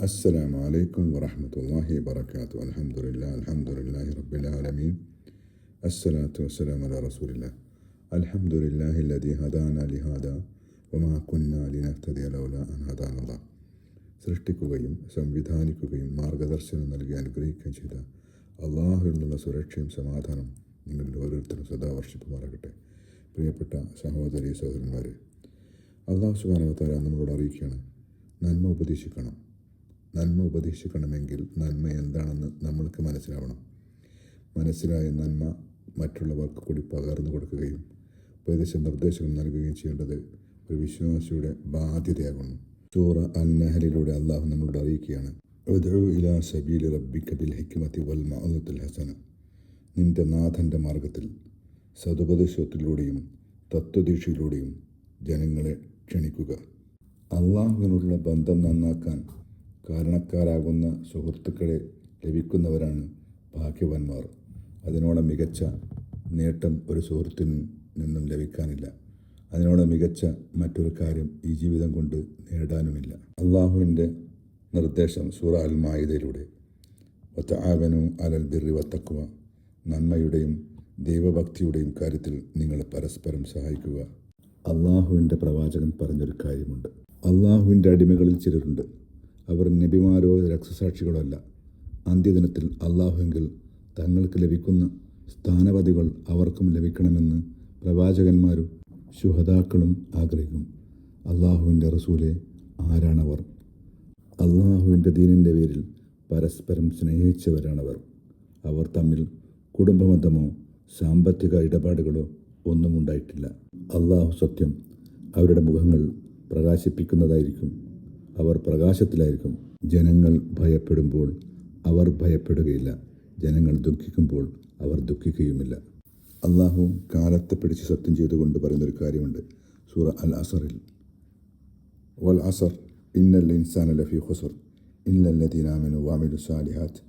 السلام عليكم ورحمة الله وبركاته. الحمد لله رب العالمين. الصلاة والسلام على رسول الله. الحمد لله الذي هدانا لهذا وما كنا لنهتدي لولا أن هدانا الله. സൃഷ്ടിക്കുകയും സംവിധാനിക്കുകയും മാർഗദർശനം നൽകി അനുഗ്രഹിക്കുകയും ചെയ്ത അള്ളാഹുവിൽ നിന്നുള്ള സുരക്ഷയും സമാധാനം നിങ്ങളിൽ ഓരോരുത്തരും സദാ വർഷിക്കുമാറാകട്ടെ. പ്രിയപ്പെട്ട സഹോദരി സഹോദരന്മാരെ, അള്ളാഹു സുബ്ഹാനഹു വ തആല നമ്മളോട് അറിയിക്കുകയാണ്, നന്മ ഉപദേശിക്കണമെങ്കിൽ നന്മ എന്താണെന്ന് നമ്മൾക്ക് മനസ്സിലാവണം. മനസ്സിലായ നന്മ മറ്റുള്ളവർക്ക് കൂടി പകർന്നു കൊടുക്കുകയും ഉപദേശ നിർദ്ദേശങ്ങൾ നൽകുകയും ചെയ്യേണ്ടത് ഒരു വിശ്വാസിയുടെ ബാധ്യതയാകുന്നു. സൂറ അൽ-നഹലിലൂടെ അള്ളാഹു നമ്മളോട് അറിയിക്കുകയാണ്, ഉദ്ഉ ഇലാ സബീലി റബ്ബിക ബിൽ ഹിക്മതി വൽ മൗഇദത്തിൽ ഹസന. നിന്റെ നാഥൻ്റെ മാർഗത്തിൽ സതുപദേശത്തിലൂടെയും തത്വദീക്ഷയിലൂടെയും ജനങ്ങളെ ക്ഷണിക്കുക. അള്ളാഹുവിനുള്ള ബന്ധം നന്നാക്കാൻ കാരണക്കാരാകുന്ന സുഹൃത്തുക്കളെ ലഭിക്കുന്നവരാണ് ഭാഗ്യവാന്മാർ. അതിനോളം മികച്ച നേട്ടം ഒരു സുഹൃത്തിനു നിന്നും ലഭിക്കാനില്ല. അതിനോളം മികച്ച മറ്റൊരു കാര്യം ഈ ജീവിതം കൊണ്ട് നേടാനുമില്ല. അള്ളാഹുവിൻ്റെ നിർദ്ദേശം സൂറ അൽ-മാഇദയിലൂടെ, വതആവനു അലൽ ബിർരി വത്തഖ്വ, നന്മയുടെയും ദൈവഭക്തിയുടെയും കാര്യത്തിൽ നിങ്ങൾ പരസ്പരം സഹായിക്കുക. അള്ളാഹുവിൻ്റെ പ്രവാചകൻ പറഞ്ഞൊരു കാര്യമുണ്ട്, അള്ളാഹുവിൻ്റെ അടിമകളിൽ ചിലരുണ്ട്, അവർ നബിമാരോ രക്തസാക്ഷികളോ അല്ല. അന്ത്യദിനത്തിൽ അള്ളാഹുവെങ്കിൽ തങ്ങൾക്ക് ലഭിക്കുന്ന സ്ഥാനപതികൾ അവർക്കും ലഭിക്കണമെന്ന് പ്രവാചകന്മാരും ശുഹദാക്കളും ആഗ്രഹിക്കും. അള്ളാഹുവിൻ്റെ റസൂലെ, ആരാണവർ? അള്ളാഹുവിൻ്റെ ദീനിൻ്റെ പേരിൽ പരസ്പരം സ്നേഹിച്ചവരാണവർ. അവർ തമ്മിൽ കുടുംബബന്ധമോ സാമ്പത്തിക ഇടപാടുകളോ ഒന്നും ഉണ്ടായിട്ടില്ല. അള്ളാഹു സത്യം, അവരുടെ മുഖങ്ങൾ പ്രകാശിപ്പിക്കുന്നതായിരിക്കും, അവർ പ്രകാശത്തിലായിരിക്കും. ജനങ്ങൾ ഭയപ്പെടുമ്പോൾ അവർ ഭയപ്പെടുകയില്ല, ജനങ്ങൾ ദുഃഖിക്കുമ്പോൾ അവർ ദുഃഖിക്കുകയുമില്ല. അള്ളാഹു കാലത്തെ പിടിച്ച് സത്യം ചെയ്തുകൊണ്ട് പറയുന്നൊരു കാര്യമുണ്ട് സൂറ അൽ-അസറിൽ, വൽ അസർ ഇന്നൽ ഇൻസാന ലഫീ ഖുസ്ർ ഇല്ലല്ലദീന ആമനു വഅമിലു സ്സാലിഹാത്ത്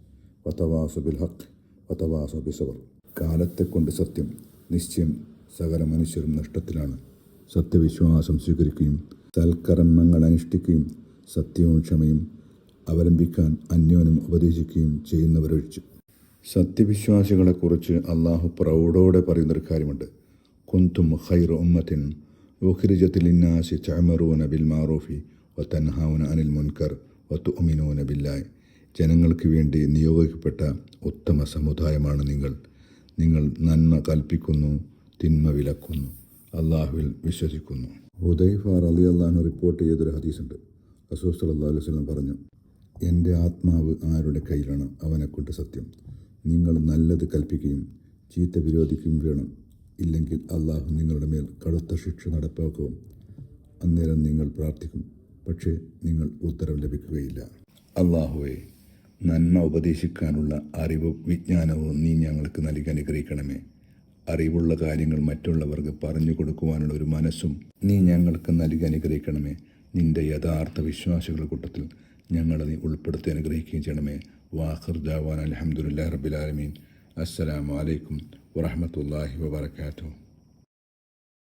വതവാസൗ ബിൽ ഹഖ് വതവാസൗ ബിസ്സബ്ർ. കാലത്തെ കൊണ്ട് സത്യം, നിശ്ചയം സകല മനുഷ്യരും നഷ്ടത്തിലാണ്. സത്യവിശ്വാസം സ്വീകരിക്കുകയും സൽക്കർമ്മങ്ങൾ അനുഷ്ഠിക്കുകയും സത്യവും ക്ഷമയും അവലംബിക്കാൻ അന്യോന്യം ഉപദേശിക്കുകയും ചെയ്യുന്നവരൊഴിച്ച്. സത്യവിശ്വാസികളെക്കുറിച്ച് അള്ളാഹു പ്രൗഢോടെ പറയുന്നൊരു കാര്യമുണ്ട്, കുന്തും ഖൈറ ഉമ്മത്തിൻ ഉഖ്രിജത് ലിന്നാസി തഅമറൂന ബിൽ മഅറൂഫി വതൻഹൗന അനിൽ മുൻകർ വതുഅ്മിനൂന ബില്ലാഹി. ജനങ്ങൾക്ക് വേണ്ടി നിയോഗിക്കപ്പെട്ട ഉത്തമ സമുദായമാണ് നിങ്ങൾ നന്മ കൽപ്പിക്കുന്നു, തിന്മ വിലക്കുന്നു, അള്ളാഹുവിൽ വിശ്വസിക്കുന്നു. ഹുദൈഫ റളിയല്ലാഹു അൻഹു റിപ്പോർട്ട് ചെയ്തൊരു ഹദീസുണ്ട്. റസൂൽ സല്ലല്ലാഹു അലൈഹി വസല്ലം പറഞ്ഞു, എൻ്റെ ആത്മാവ് ആരുടെ കയ്യിലാണ് അവനെക്കൊണ്ട് സത്യം. നിങ്ങൾ നല്ലത് കൽപ്പിക്കുകയും ചീത്ത വിരോധിക്കുകയും വേണം, ഇല്ലെങ്കിൽ അള്ളാഹു നിങ്ങളുടെ മേൽ കടുത്ത ശിക്ഷ നടപ്പാക്കും. അന്നേരം നിങ്ങൾ പ്രാർത്ഥിക്കും, പക്ഷേ നിങ്ങൾ ഉത്തരം ലഭിക്കുകയില്ല. അള്ളാഹുവേ, നന്മ ഉപദേശിക്കാനുള്ള അറിവും വിജ്ഞാനവും നീ ഞങ്ങൾക്ക് നൽകി അനുഗ്രഹിക്കണമേ. അറിവുള്ള കാര്യങ്ങൾ മറ്റുള്ളവർക്ക് പറഞ്ഞു കൊടുക്കുവാനുള്ള ഒരു മനസ്സും നീ ഞങ്ങൾക്ക് നൽകി അനുഗ്രഹിക്കണമേ. നിൻ്റെ യഥാർത്ഥ വിശ്വാസികളുടെ കൂട്ടത്തിൽ ഞങ്ങളെ നീ ഉൾപ്പെടുത്തി അനുഗ്രഹിക്കുകയും ചെയ്യണമേ. വാഖിർ ദഅവാന അൽഹംദുലില്ലാഹി റബ്ബിൽ ആലമീൻ. അസ്സലാമു അലൈക്കും വറഹ്മത്തുള്ളാഹി വബറകാതുഹു.